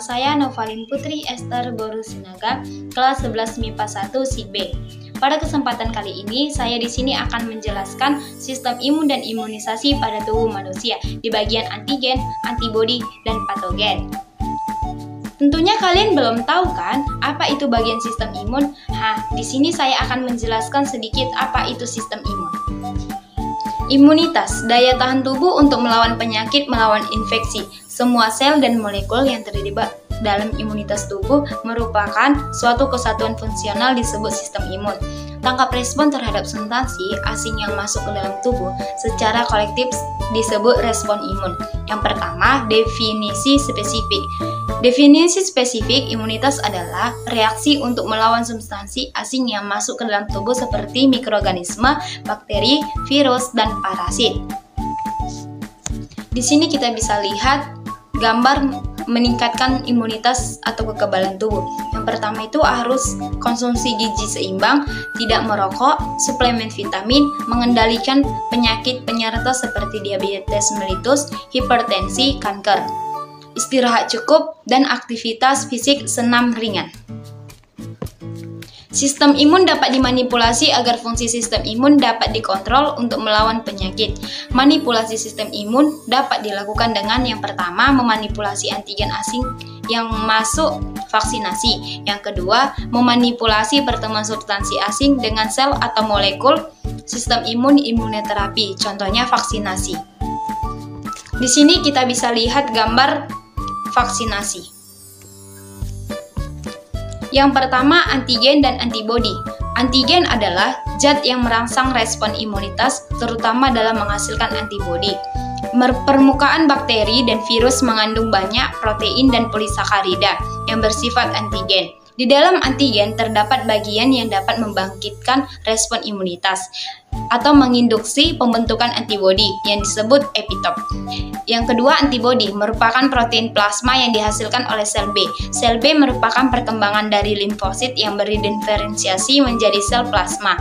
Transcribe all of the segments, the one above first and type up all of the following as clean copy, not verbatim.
saya Novalin Putri Esther Boru Sinaga, kelas 11 MIPA 1 SIB B. Pada kesempatan kali ini, saya di sini akan menjelaskan sistem imun dan imunisasi pada tubuh manusia di bagian antigen, antibodi, dan patogen. Tentunya kalian belum tahu kan apa itu bagian sistem imun? Di sini saya akan menjelaskan sedikit apa itu sistem imun. Imunitas, daya tahan tubuh untuk melawan penyakit, melawan infeksi. Semua sel dan molekul yang terlibat dalam imunitas tubuh merupakan suatu kesatuan fungsional disebut sistem imun. Tangkap respon terhadap substansi asing yang masuk ke dalam tubuh secara kolektif disebut respon imun. Yang pertama, definisi spesifik. Definisi spesifik imunitas adalah reaksi untuk melawan substansi asing yang masuk ke dalam tubuh seperti mikroorganisme, bakteri, virus, dan parasit. Di sini kita bisa lihat gambar meningkatkan imunitas atau kekebalan tubuh. Yang pertama itu harus konsumsi gizi seimbang, tidak merokok, suplemen vitamin, mengendalikan penyakit penyerta seperti diabetes mellitus, hipertensi, kanker. Istirahat cukup dan aktivitas fisik senam ringan. Sistem imun dapat dimanipulasi agar fungsi sistem imun dapat dikontrol untuk melawan penyakit. Manipulasi sistem imun dapat dilakukan dengan yang pertama, memanipulasi antigen asing yang masuk vaksinasi. Yang kedua, memanipulasi pertemuan substansi asing dengan sel atau molekul sistem imun imunoterapi, contohnya vaksinasi. Di sini kita bisa lihat gambar vaksinasi. Yang pertama, antigen dan antibodi. Antigen adalah zat yang merangsang respon imunitas, terutama dalam menghasilkan antibodi. Permukaan bakteri dan virus mengandung banyak protein dan polisakarida yang bersifat antigen. Di dalam antigen terdapat bagian yang dapat membangkitkan respon imunitas atau menginduksi pembentukan antibodi yang disebut epitop. Yang kedua, antibodi merupakan protein plasma yang dihasilkan oleh sel B. Sel B merupakan perkembangan dari limfosit yang berdiferensiasi menjadi sel plasma.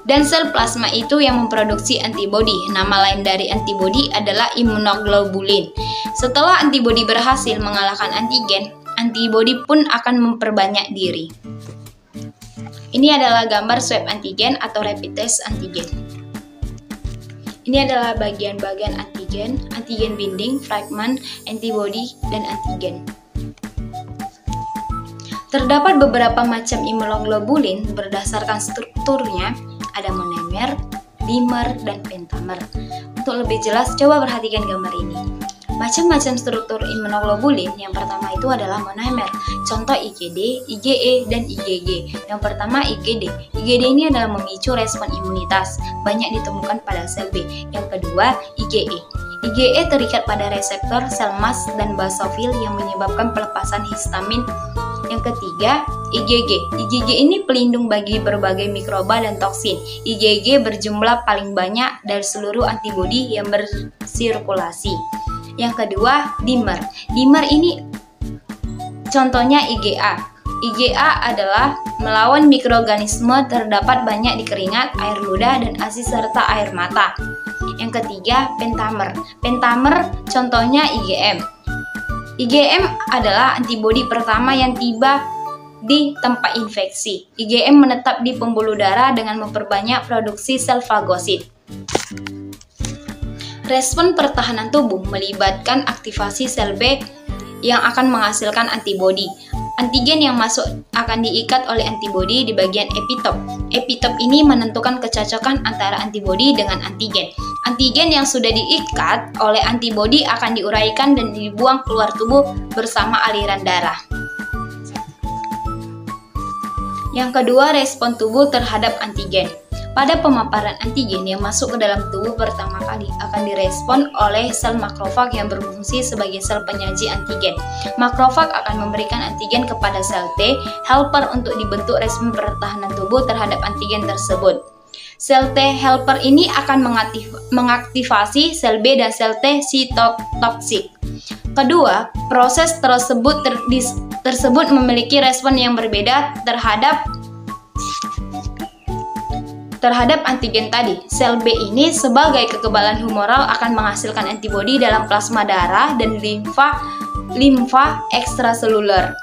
Dan sel plasma itu yang memproduksi antibodi. Nama lain dari antibodi adalah imunoglobulin. Setelah antibodi berhasil mengalahkan antigen, antibodi pun akan memperbanyak diri. Ini adalah gambar swab antigen atau rapid test antigen. Ini adalah bagian-bagian antigen, antigen binding, fragment, antibodi, dan antigen. Terdapat beberapa macam imunoglobulin berdasarkan strukturnya, ada monomer, dimer, dan pentamer. Untuk lebih jelas, coba perhatikan gambar ini. Macam-macam struktur imunoglobulin, yang pertama itu adalah monomer, contoh IgD, IgE, dan IgG. Yang pertama IgD. IgD ini adalah memicu respon imunitas, banyak ditemukan pada sel B. Yang kedua IgE. IgE terikat pada reseptor sel mast dan basofil yang menyebabkan pelepasan histamin. Yang ketiga, IgG. IgG ini pelindung bagi berbagai mikroba dan toksin. IgG berjumlah paling banyak dari seluruh antibodi yang bersirkulasi. Yang kedua, dimer. Dimer ini contohnya IgA. IgA adalah melawan mikroorganisme terdapat banyak di keringat, air ludah, dan ASI serta air mata. Yang ketiga, pentamer. Pentamer contohnya IgM. IgM adalah antibodi pertama yang tiba di tempat infeksi. IgM menetap di pembuluh darah dengan memperbanyak produksi sel fagosit. Respon pertahanan tubuh melibatkan aktivasi sel B yang akan menghasilkan antibodi. Antigen yang masuk akan diikat oleh antibodi di bagian epitop. Epitop ini menentukan kecocokan antara antibodi dengan antigen. Antigen yang sudah diikat oleh antibodi akan diuraikan dan dibuang keluar tubuh bersama aliran darah. Yang kedua, respon tubuh terhadap antigen. Pada pemaparan antigen yang masuk ke dalam tubuh pertama kali akan direspon oleh sel makrofag yang berfungsi sebagai sel penyaji antigen. Makrofag akan memberikan antigen kepada sel T helper untuk dibentuk respon pertahanan tubuh terhadap antigen tersebut. Sel T helper ini akan mengaktifasi sel B dan sel T sitotoksik. Kedua, proses tersebut memiliki respon yang berbeda terhadap antigen tadi. Sel B ini sebagai kekebalan humoral akan menghasilkan antibodi dalam plasma darah dan limfa limfa ekstraseluler.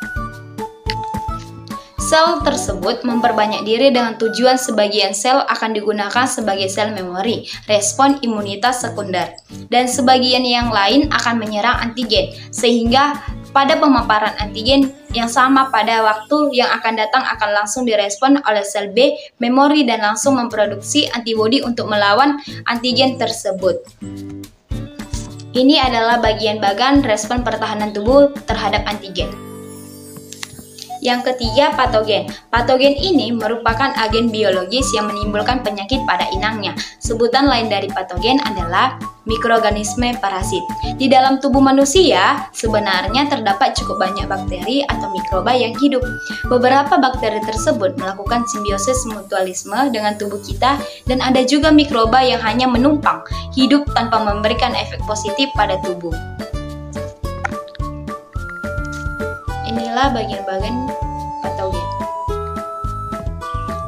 Sel tersebut memperbanyak diri dengan tujuan sebagian sel akan digunakan sebagai sel memori, respon imunitas sekunder, dan sebagian yang lain akan menyerang antigen, sehingga pada pemaparan antigen yang sama pada waktu yang akan datang akan langsung direspon oleh sel B memori dan langsung memproduksi antibodi untuk melawan antigen tersebut. Ini adalah bagian-bagian respon pertahanan tubuh terhadap antigen. Yang ketiga, patogen. Patogen ini merupakan agen biologis yang menimbulkan penyakit pada inangnya. Sebutan lain dari patogen adalah mikroorganisme parasit. Di dalam tubuh manusia, sebenarnya terdapat cukup banyak bakteri atau mikroba yang hidup. Beberapa bakteri tersebut melakukan simbiosis mutualisme dengan tubuh kita, dan ada juga mikroba yang hanya menumpang, hidup tanpa memberikan efek positif pada tubuh. Inilah bagian-bagian patogen.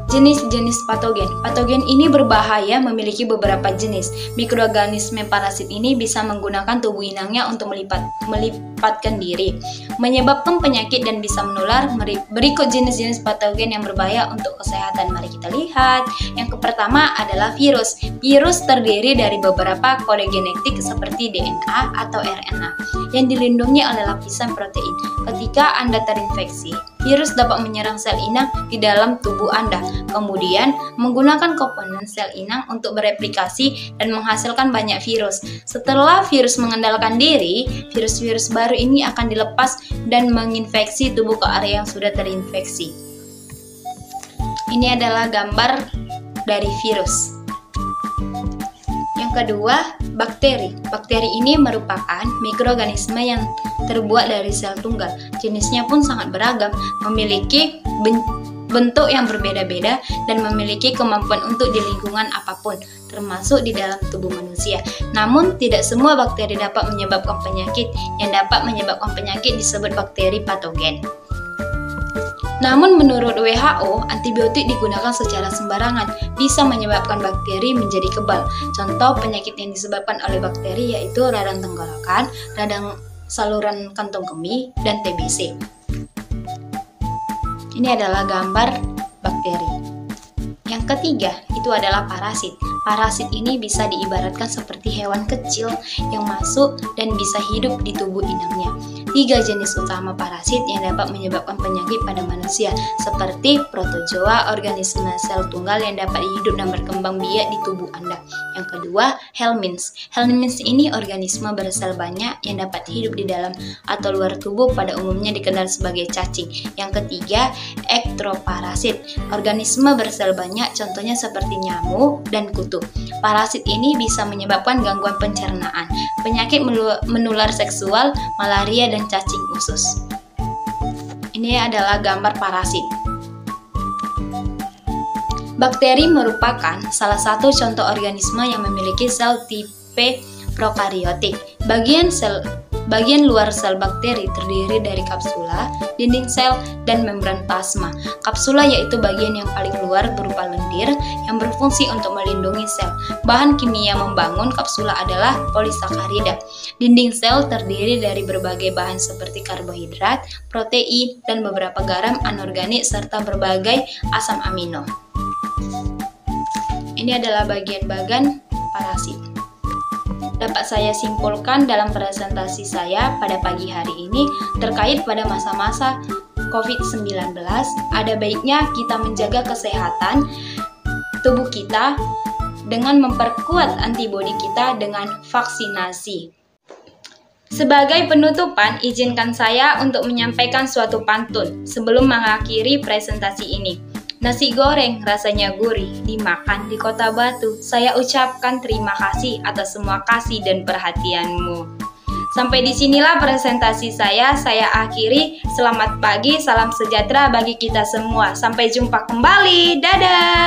Jenis-jenis patogen. Patogen ini berbahaya, memiliki beberapa jenis. Mikroorganisme parasit ini bisa menggunakan tubuh inangnya untuk melipatkan diri, menyebabkan penyakit dan bisa menular. Berikut jenis-jenis patogen yang berbahaya untuk kesehatan. Mari kita lihat. Yang pertama adalah virus. Virus terdiri dari beberapa kode genetik seperti DNA atau RNA yang dilindungi oleh lapisan protein. Ketika Anda terinfeksi, virus dapat menyerang sel inang di dalam tubuh Anda, kemudian menggunakan komponen sel inang untuk bereplikasi dan menghasilkan banyak virus. Setelah virus mengendalikan diri, virus-virus baru ini akan dilepas dan menginfeksi tubuh ke area yang sudah terinfeksi. Ini adalah gambar dari virus. Yang kedua, bakteri. Bakteri ini merupakan mikroorganisme yang terbuat dari sel tunggal. Jenisnya pun sangat beragam, memiliki bentuk yang berbeda-beda dan memiliki kemampuan untuk di lingkungan apapun, termasuk di dalam tubuh manusia. Namun, tidak semua bakteri dapat menyebabkan penyakit. Yang dapat menyebabkan penyakit disebut bakteri patogen. Namun menurut WHO, antibiotik digunakan secara sembarangan bisa menyebabkan bakteri menjadi kebal. Contoh penyakit yang disebabkan oleh bakteri yaitu radang tenggorokan, radang saluran kantong kemih, dan TBC. Ini adalah gambar bakteri. Yang ketiga, itu adalah parasit. Parasit ini bisa diibaratkan seperti hewan kecil yang masuk dan bisa hidup di tubuh inangnya. 3 jenis utama parasit yang dapat menyebabkan penyakit pada manusia, seperti protozoa, organisme sel tunggal yang dapat hidup dan berkembang biak di tubuh Anda. Yang kedua, helminths. Helminths ini organisme bersel banyak yang dapat hidup di dalam atau luar tubuh, pada umumnya dikenal sebagai cacing. Yang ketiga, ektoparasit. Organisme bersel banyak, contohnya seperti nyamuk dan kutu. Parasit ini bisa menyebabkan gangguan pencernaan, penyakit menular seksual, malaria, dan cacing usus. Ini adalah gambar parasit. Bakteri merupakan salah satu contoh organisme yang memiliki sel tipe prokariotik. Bagian luar sel bakteri terdiri dari kapsula, dinding sel, dan membran plasma. Kapsula yaitu bagian yang paling luar berupa lendir yang berfungsi untuk melindungi sel. Bahan kimia membangun kapsula adalah polisakarida. Dinding sel terdiri dari berbagai bahan seperti karbohidrat, protein, dan beberapa garam anorganik serta berbagai asam amino. Ini adalah bagian-bagian parasit. Dapat saya simpulkan dalam presentasi saya pada pagi hari ini terkait pada masa-masa COVID-19, ada baiknya kita menjaga kesehatan tubuh kita dengan memperkuat antibodi kita dengan vaksinasi. Sebagai penutupan, izinkan saya untuk menyampaikan suatu pantun sebelum mengakhiri presentasi ini. Nasi goreng rasanya gurih, dimakan di Kota Batu. Saya ucapkan terima kasih atas semua kasih dan perhatianmu. Sampai disinilah presentasi saya akhiri. Selamat pagi, salam sejahtera bagi kita semua. Sampai jumpa kembali, dadah!